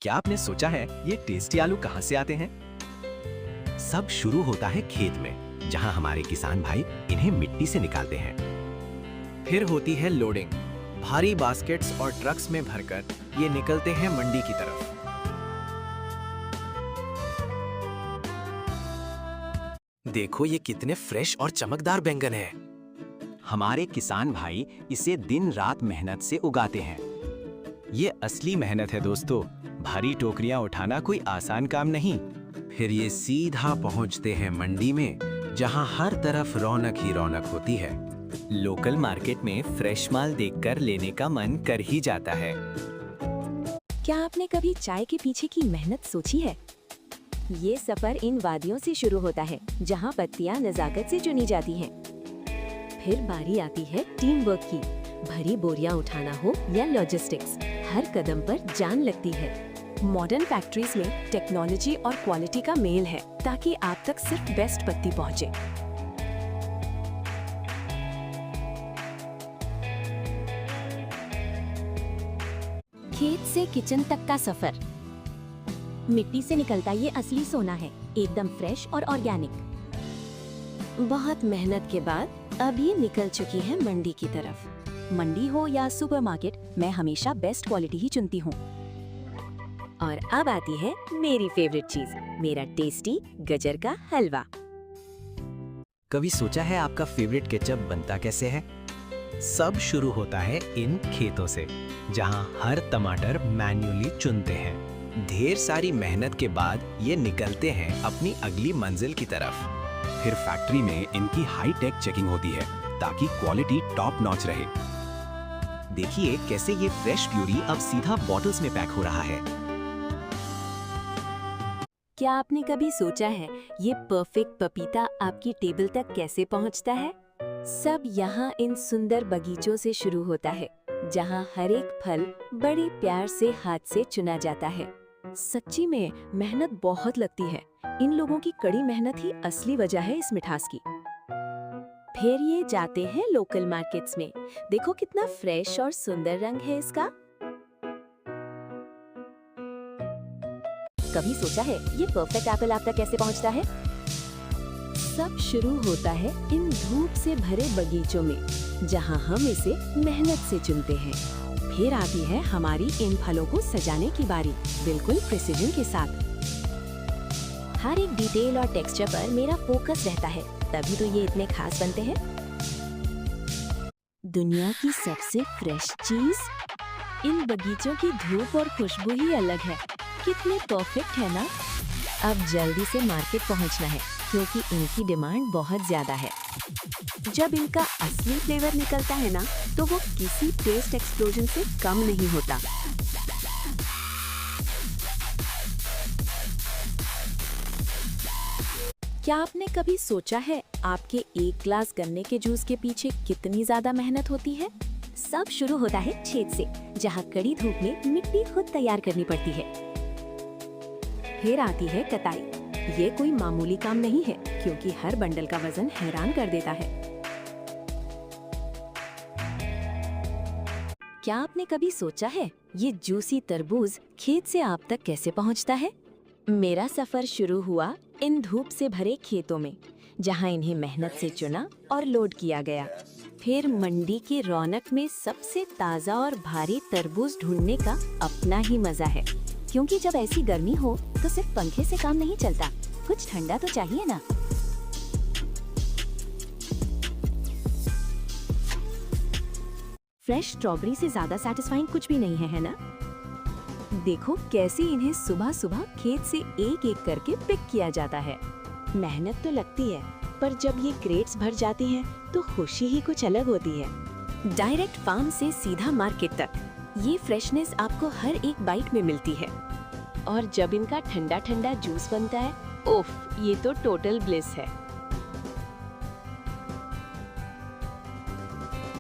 क्या आपने सोचा है ये टेस्टी आलू कहाँ से आते हैं? सब शुरू होता है खेत में, जहाँ हमारे किसान भाई इन्हें मिट्टी से निकालते हैं। फिर होती है लोडिंग। भारी बास्केट्स और ट्रक्स में भरकर ये निकलते हैं मंडी की तरफ। देखो ये कितने फ्रेश और चमकदार बैंगन हैं। हमारे किसान भाई इसे दिन रात मेहनत से उगाते हैं। ये असली मेहनत है दोस्तों, भारी टोकरियां उठाना कोई आसान काम नहीं। फिर ये सीधा पहुंचते हैं मंडी में, जहां हर तरफ रौनक ही रौनक होती है। लोकल मार्केट में फ्रेश माल देखकर लेने का मन कर ही जाता है। क्या आपने कभी चाय के पीछे की मेहनत सोची है? ये सफर इन वादियों से शुरू होता है, जहाँ पत्तियां नजाकत से चुनी जाती हैं। फिर बारी आती है टीम वर्क की। भरी बोरियां उठाना हो या लॉजिस्टिक्स, हर कदम पर जान लगती है। मॉडर्न फैक्ट्रीज में टेक्नोलॉजी और क्वालिटी का मेल है, ताकि आप तक सिर्फ बेस्ट पत्ती पहुंचे। खेत से किचन तक का सफर। मिट्टी से निकलता ये असली सोना है, एकदम फ्रेश और ऑर्गेनिक। बहुत मेहनत के बाद अब ये निकल चुकी है मंडी की तरफ। मंडी हो या सुपरमार्केट, मैं हमेशा बेस्ट क्वालिटी ही चुनती हूँ। और अब आती है मेरी फेवरेट चीज, मेरा टेस्टी गजर का हलवा। कभी सोचा है आपका फेवरेट केचप बनता कैसे है? सब शुरू होता है इन खेतों से, जहां हर टमाटर मैन्युअली चुनते हैं। ढेर सारी मेहनत के बाद ये निकलते हैं अपनी अगली मंजिल की तरफ। फिर फैक्ट्री में इनकी हाई टेक चेकिंग होती है, ताकि क्वालिटी टॉप नॉच रहे। देखिए कैसे ये फ्रेश प्यूरी अब सीधा बॉटल्स में पैक हो रहा है। क्या आपने कभी सोचा है ये परफेक्ट पपीता आपकी टेबल तक कैसे पहुंचता है? सब यहाँ इन सुंदर बगीचों से शुरू होता है, जहाँ हर एक फल बड़े प्यार से हाथ से चुना जाता है। सच्ची में मेहनत बहुत लगती है। इन लोगों की कड़ी मेहनत ही असली वजह है इस मिठास की। फिर ये जाते हैं लोकल मार्केट्स में। देखो कितना फ्रेश और सुंदर रंग है इसका। कभी सोचा है ये परफेक्ट एप्पल आप तक कैसे पहुंचता है? सब शुरू होता है इन धूप से भरे बगीचों में, जहां हम इसे मेहनत से चुनते हैं। फिर आती है हमारी इन फलों को सजाने की बारी, बिल्कुल प्रिसिजन के साथ। हर एक डिटेल और टेक्सचर पर मेरा फोकस रहता है, तभी तो ये इतने खास बनते हैं। दुनिया की सबसे फ्रेश चीज, इन बगीचों की धूप और खुशबू ही अलग है। कितने परफेक्ट है ना? अब जल्दी से मार्केट पहुंचना है, क्योंकि इनकी डिमांड बहुत ज्यादा है। जब इनका असली फ्लेवर निकलता है ना, तो वो किसी टेस्ट एक्सप्लोजन से कम नहीं होता। क्या आपने कभी सोचा है आपके एक ग्लास गन्ने के जूस के पीछे कितनी ज्यादा मेहनत होती है? सब शुरू होता है छेद से, जहाँ कड़ी धूप में मिट्टी खुद तैयार करनी पड़ती है। फिर आती है कटाई। ये कोई मामूली काम नहीं है, क्योंकि हर बंडल का वजन हैरान कर देता है। क्या आपने कभी सोचा है ये जूसी तरबूज खेत से आप तक कैसे पहुंचता है? मेरा सफर शुरू हुआ इन धूप से भरे खेतों में, जहां इन्हें मेहनत से चुना और लोड किया गया। फिर मंडी की रौनक में सबसे ताजा और भारी तरबूज ढूंढने का अपना ही मजा है, क्योंकि जब ऐसी गर्मी हो तो सिर्फ पंखे से काम नहीं चलता, कुछ ठंडा तो चाहिए ना। फ्रेश स्ट्रॉबेरी से ज्यादा सैटिस्फाइंग कुछ भी नहीं है ना? देखो कैसे इन्हें सुबह सुबह खेत से एक एक करके पिक किया जाता है। मेहनत तो लगती है, पर जब ये क्रेट्स भर जाती हैं, तो खुशी ही कुछ अलग होती है। डायरेक्ट फार्म से सीधा मार्केट तक, ये फ्रेशनेस आपको हर एक बाइट में मिलती है। और जब इनका ठंडा ठंडा जूस बनता है, ओफ, ये तो टोटल ब्लिस है।